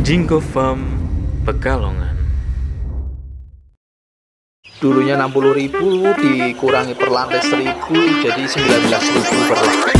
Jinggo Farm Pekalongan. Dulunya 60.000 dikurangi per lantai 1.000 jadi 19.000 per lantai.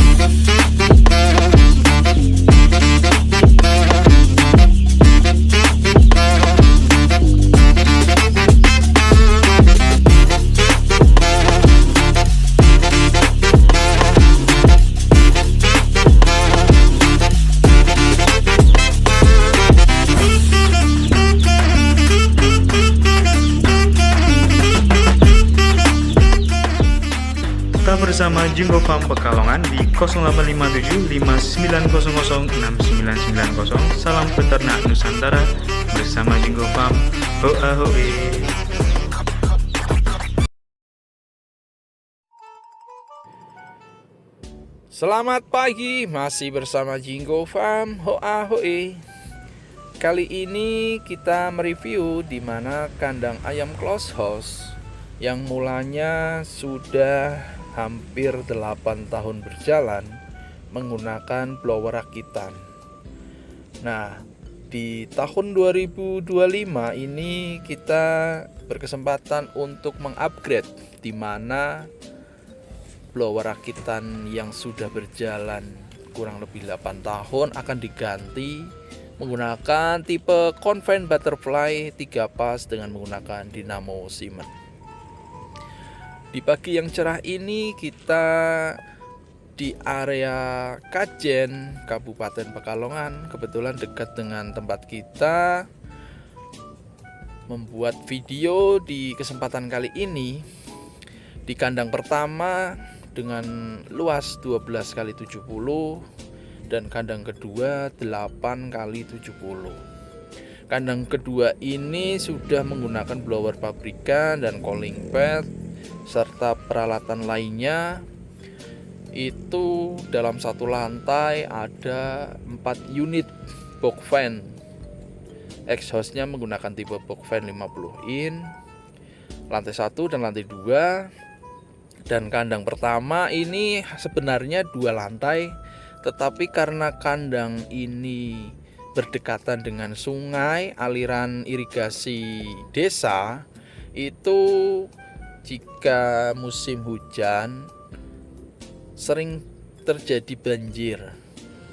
Tetap bersama Jinggo Farm Pekalongan di 0857 5900 6990. Salam peternak Nusantara bersama Jinggo Farm. Hoa hoe. Selamat pagi, masih bersama Jinggo Farm. Hoa hoe. Kali ini kita mereview di mana kandang ayam close house yang mulanya sudah hampir 8 tahun berjalan menggunakan blower rakitan. Nah, di tahun 2025 ini kita berkesempatan untuk mengupgrade di mana blower rakitan yang sudah berjalan kurang lebih 8 tahun akan diganti menggunakan tipe Convent Butterfly 3 pas dengan menggunakan dinamo Siemens. Di pagi yang cerah ini kita di area Kajen, Kabupaten Pekalongan, kebetulan dekat dengan tempat kita, membuat video di kesempatan kali ini di kandang pertama dengan luas 12 x 70 dan kandang kedua 8 x 70. Kandang kedua ini sudah menggunakan blower pabrikan dan cooling pad serta peralatan lainnya. Itu dalam satu lantai ada 4 unit box fan. Exhaustnya menggunakan tipe box fan 50 in. Lantai 1 dan lantai 2. Dan kandang pertama ini sebenarnya 2 lantai, tetapi karena kandang ini berdekatan dengan sungai, aliran irigasi desa, itu jika musim hujan sering terjadi banjir.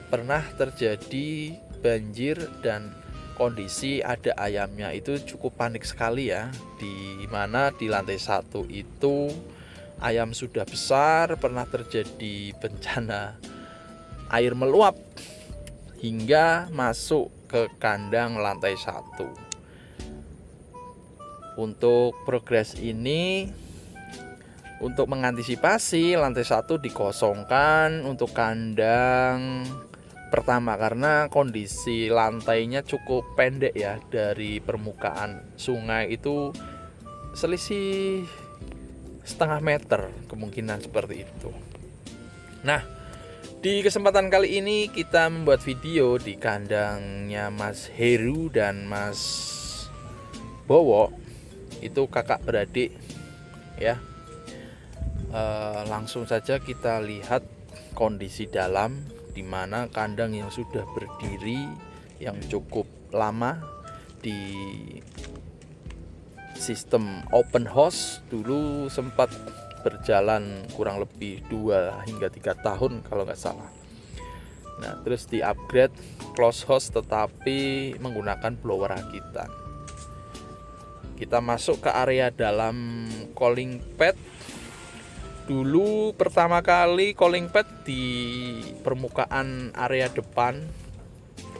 Pernah terjadi banjir dan kondisi ada ayamnya itu cukup panik sekali ya. Di mana di lantai 1 itu ayam sudah besar, pernah terjadi bencana air meluap hingga masuk ke kandang lantai 1. Untuk progres ini, untuk mengantisipasi lantai 1 dikosongkan untuk kandang pertama karena kondisi lantainya cukup pendek ya, dari permukaan sungai itu selisih setengah meter, kemungkinan seperti itu. Nah, di kesempatan kali ini kita membuat video di kandangnya Mas Heru dan Mas Bowo. Itu kakak beradik ya. Langsung saja kita lihat kondisi dalam, di mana kandang yang sudah berdiri yang cukup lama di sistem open house. Dulu sempat berjalan kurang lebih 2 hingga 3 tahun kalau nggak salah. Nah, terus di upgrade close house tetapi menggunakan blower rakitan. Kita masuk ke area dalam cooling pad. Dulu pertama kali cooling pad di permukaan area depan,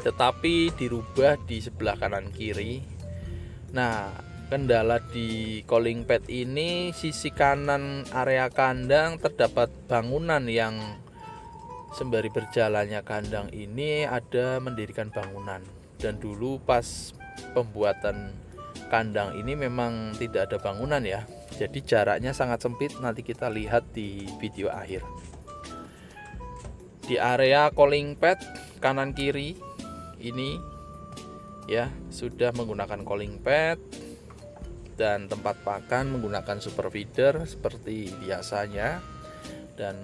tetapi dirubah di sebelah kanan kiri. Nah, kendala di cooling pad ini, sisi kanan area kandang terdapat bangunan yang sembari berjalannya kandang ini ada mendirikan bangunan. Dan dulu pas pembuatan kandang ini memang tidak ada bangunan ya, jadi jaraknya sangat sempit. Nanti kita lihat di video akhir. Di area cooling pad kanan kiri ini ya sudah menggunakan cooling pad dan tempat pakan menggunakan super feeder seperti biasanya, dan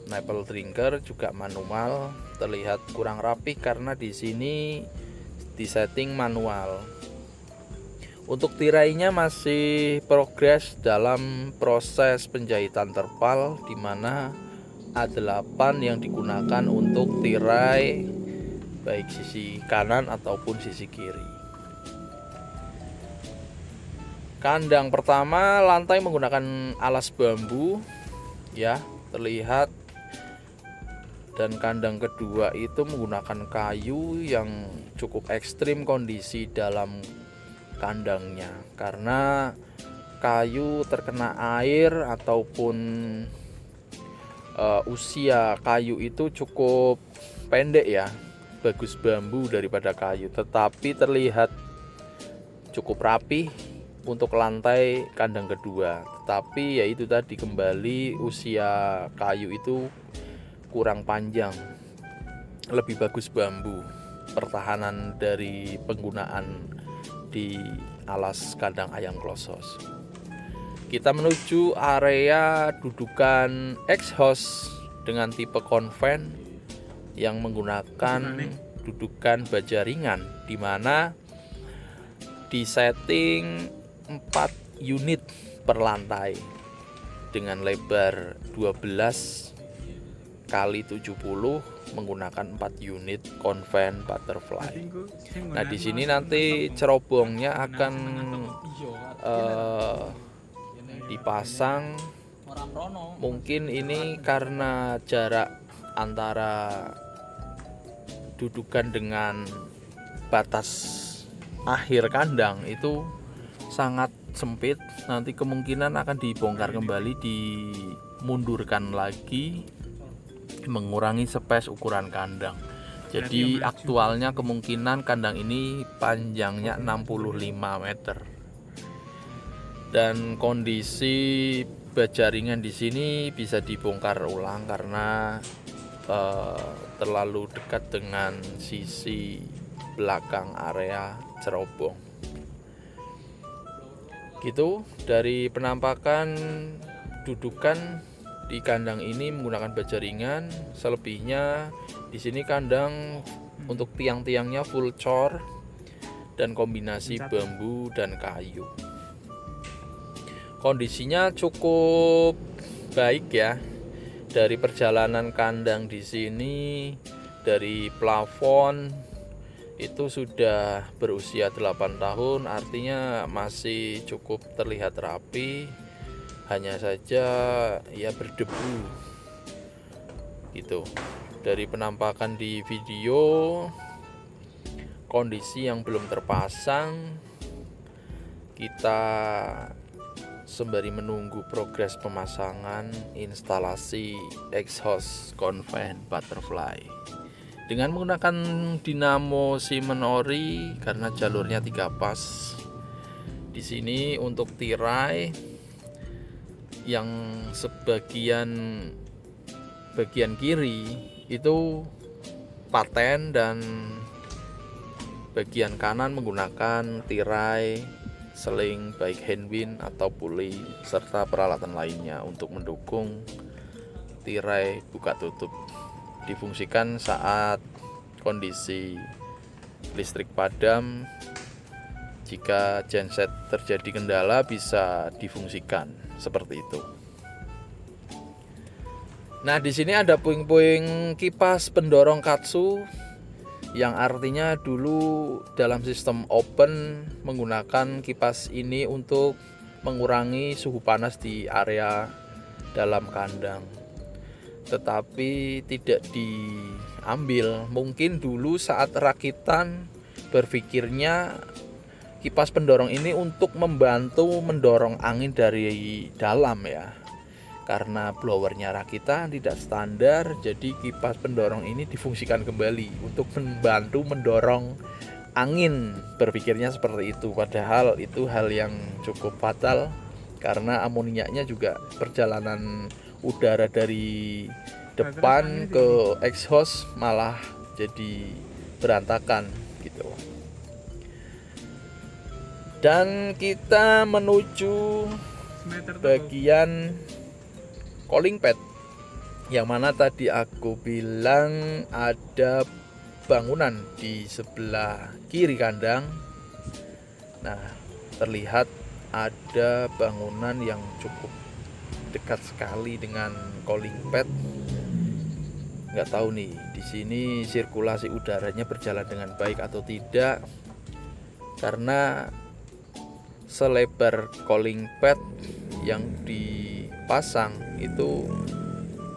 nipple drinker juga manual. Terlihat kurang rapi karena di sini disetting manual. Untuk tirainya masih progres dalam proses penjahitan terpal, di mana A8 yang digunakan untuk tirai baik sisi kanan ataupun sisi kiri. Kandang pertama lantai menggunakan alas bambu ya, terlihat. Dan kandang kedua itu menggunakan kayu yang cukup ekstrim kondisi dalam kandangnya, karena kayu terkena air ataupun usia kayu itu cukup pendek ya, bagus bambu daripada kayu, tetapi terlihat cukup rapi untuk lantai kandang kedua. Tetapi ya itu tadi, kembali usia kayu itu kurang panjang, lebih bagus bambu. Pertahanan dari penggunaan di alas kandang ayam klosos. Kita menuju area dudukan exhaust dengan tipe konven yang menggunakan dudukan baja ringan, di mana disetting 4 unit per lantai dengan lebar 12 kali 70 menggunakan 4 unit konven butterfly. Nah, di sini nanti cerobongnya akan dipasang. Mungkin ini karena jarak antara dudukan dengan batas akhir kandang itu sangat sempit. Nanti kemungkinan akan dibongkar kembali, dimundurkan lagi, mengurangi space ukuran kandang. Jadi aktualnya kemungkinan kandang ini panjangnya 65 meter. Dan kondisi baja ringan di sini bisa dibongkar ulang karena terlalu dekat dengan sisi belakang area cerobong. Gitu, dari penampakan dudukan di kandang ini menggunakan baja ringan. Selebihnya di sini kandang untuk tiang-tiangnya full cor dan kombinasi bambu dan kayu. Kondisinya cukup baik ya. Dari perjalanan kandang di sini, dari plafon itu sudah berusia 8 tahun, artinya masih cukup terlihat rapi. Hanya saja ya berdebu gitu. Dari penampakan di video, kondisi yang belum terpasang, kita sembari menunggu progres pemasangan instalasi exhaust konven butterfly dengan menggunakan dinamo Siemens ori karena jalurnya 3 pas. Di sini untuk tirai yang bagian kiri itu paten dan bagian kanan menggunakan tirai seling baik handwind atau pulley serta peralatan lainnya untuk mendukung tirai buka tutup. Difungsikan saat kondisi listrik padam. Jika genset terjadi kendala bisa difungsikan seperti itu. Nah, di sini ada puing-puing kipas pendorong katsu yang artinya dulu dalam sistem open menggunakan kipas ini untuk mengurangi suhu panas di area dalam kandang. Tetapi tidak diambil. Mungkin dulu saat rakitan berpikirnya kipas pendorong ini untuk membantu mendorong angin dari dalam ya. Karena blowernya rakitan tidak standar, jadi kipas pendorong ini difungsikan kembali untuk membantu mendorong angin. Berpikirnya seperti itu, padahal itu hal yang cukup fatal karena amoniaknya juga perjalanan udara dari depan ke exhaust malah jadi berantakan gitu. Dan kita menuju bagian cooling pad yang mana tadi aku bilang ada bangunan di sebelah kiri kandang. Nah, terlihat ada bangunan yang cukup dekat sekali dengan calling pad. Nggak tahu nih di sini sirkulasi udaranya berjalan dengan baik atau tidak, karena selebar calling pad yang dipasang itu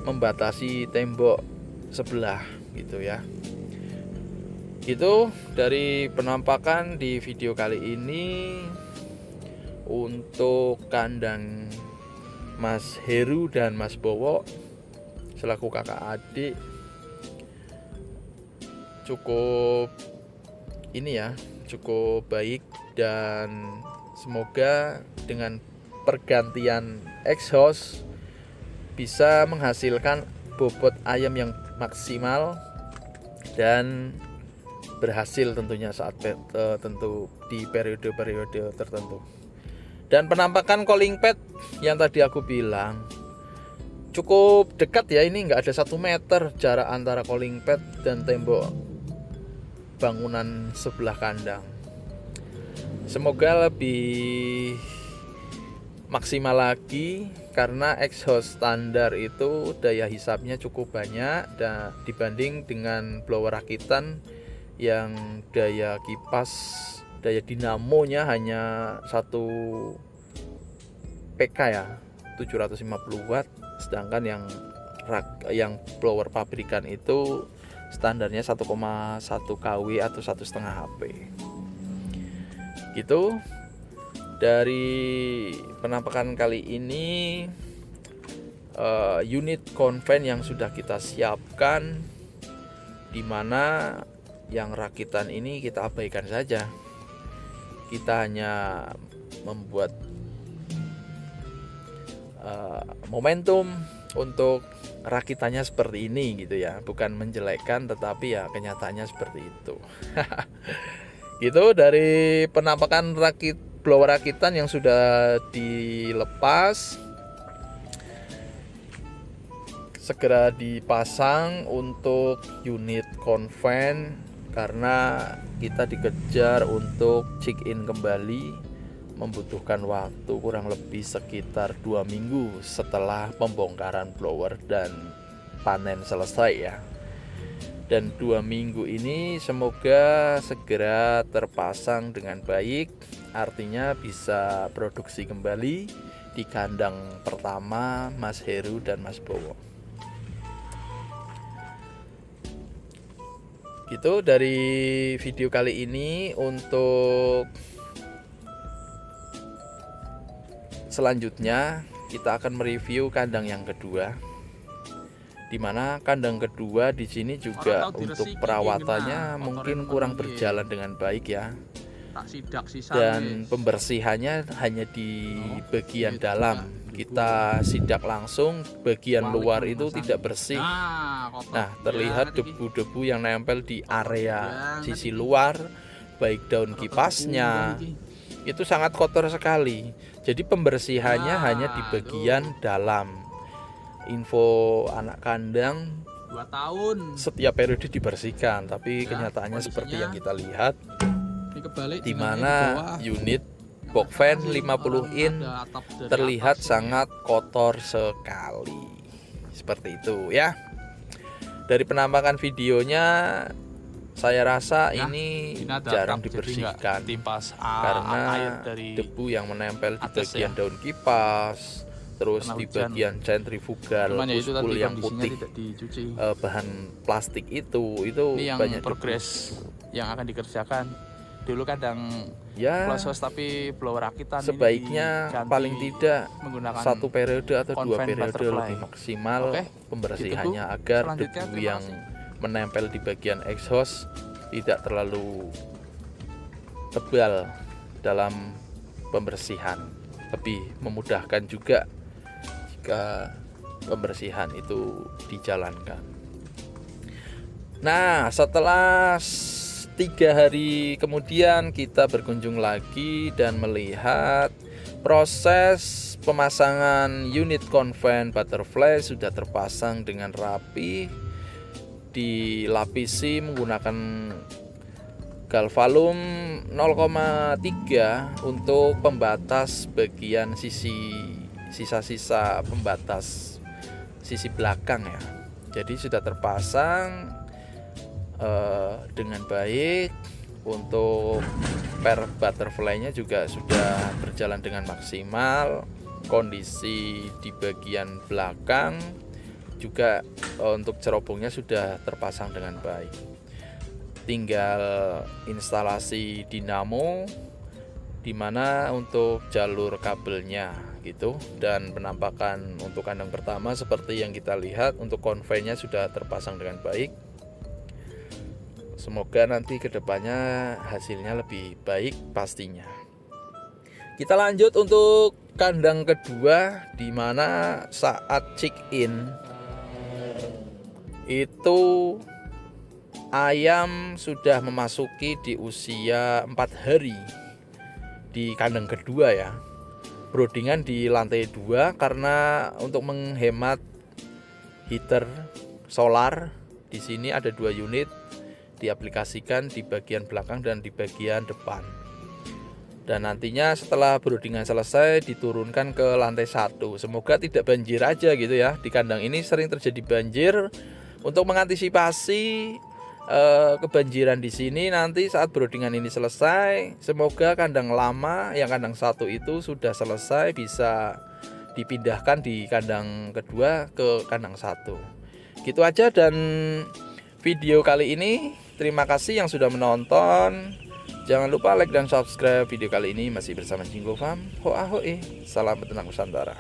membatasi tembok sebelah gitu ya. Itu dari penampakan di video kali ini untuk kandang Mas Heru dan Mas Bowo selaku kakak adik. Cukup ini ya, cukup baik, dan semoga dengan pergantian exhaust bisa menghasilkan bobot ayam yang maksimal dan berhasil tentunya saat tentu di periode-periode tertentu. Dan penampakan calling pad yang tadi aku bilang cukup dekat ya, ini nggak ada 1 meter jarak antara calling pad dan tembok bangunan sebelah kandang. Semoga lebih maksimal lagi, karena exhaust standar itu daya hisapnya cukup banyak dan dibanding dengan blower rakitan yang daya kipas, daya dinamonya hanya 1 PK ya, 750 watt, sedangkan yang blower pabrikan itu standarnya 1,1 kW atau 1,5 HP gitu. Dari penampakan kali ini, unit konven yang sudah kita siapkan, dimana yang rakitan ini kita abaikan saja. Kita hanya membuat momentum untuk rakitannya seperti ini gitu ya, bukan menjelekkan, tetapi ya kenyataannya seperti itu. Gitu dari penampakan blower rakitan yang sudah dilepas, segera dipasang untuk unit konven, karena kita dikejar untuk check in kembali, membutuhkan waktu kurang lebih sekitar 2 minggu setelah pembongkaran blower dan panen selesai ya. Dan 2 minggu ini semoga segera terpasang dengan baik, artinya bisa produksi kembali di kandang pertama Mas Heru dan Mas Bowo. Gitu dari video kali ini. Untuk selanjutnya kita akan mereview kandang yang kedua, dimana kandang kedua di sini juga untuk perawatannya mungkin kurang berjalan dengan baik ya, dan pembersihannya hanya di bagian dalam. Kita sidak langsung, bagian luar itu tidak bersih. Nah, terlihat debu-debu yang nempel di area sisi luar, baik daun kipasnya itu sangat kotor sekali. Jadi pembersihannya hanya di bagian dalam. Info anak kandang 2 tahun setiap periode dibersihkan, tapi kenyataannya seperti yang kita lihat, di mana unit box fan 50 in terlihat sangat kotor sekali. Seperti itu ya. Dari penampakan videonya saya rasa ini jarang dibersihkan, karena debu yang menempel di bagian daun kipas, terus di bagian sentrifugal spool yang putih, bahan plastik itu yang banyak progres yang akan dikerjakan. Dulu kadang ya, tapi blower rakitan sebaiknya paling tidak menggunakan 1 periode atau 2 periode butterfly. lebih maksimal pembersihannya, agar debu yang menempel di bagian exhaust tidak terlalu tebal dalam pembersihan, lebih memudahkan juga jika pembersihan itu dijalankan. Nah, setelah 3 hari kemudian kita berkunjung lagi dan melihat proses pemasangan unit konven butterfly sudah terpasang dengan rapi, dilapisi menggunakan galvalum 0,3 untuk pembatas bagian sisa-sisa pembatas sisi belakang ya. Jadi sudah terpasang dengan baik. Untuk per butterfly-nya juga sudah berjalan dengan maksimal. Kondisi di bagian belakang juga untuk cerobongnya sudah terpasang dengan baik. Tinggal instalasi dinamo dimana untuk jalur kabelnya gitu, dan penampakan untuk kandang pertama seperti yang kita lihat. Untuk konveinya sudah terpasang dengan baik. Semoga nanti kedepannya hasilnya lebih baik pastinya. Kita lanjut untuk kandang kedua, di mana saat check in itu ayam sudah memasuki di usia 4 hari di kandang kedua ya. Broodingan di lantai 2 karena untuk menghemat heater solar di sini ada 2 unit diaplikasikan di bagian belakang dan di bagian depan. Dan nantinya setelah broodingan selesai diturunkan ke lantai 1. Semoga tidak banjir aja gitu ya. Di kandang ini sering terjadi banjir. Untuk mengantisipasi kebanjiran di sini nanti saat broodingan ini selesai, semoga kandang lama yang kandang 1 itu sudah selesai, bisa dipindahkan di kandang kedua ke kandang 1. Gitu aja dan video kali ini. Terima kasih yang sudah menonton. Jangan lupa like dan subscribe video kali ini. Masih bersama Jinggo Farm. Hoa hoe. Salam peternak Nusantara.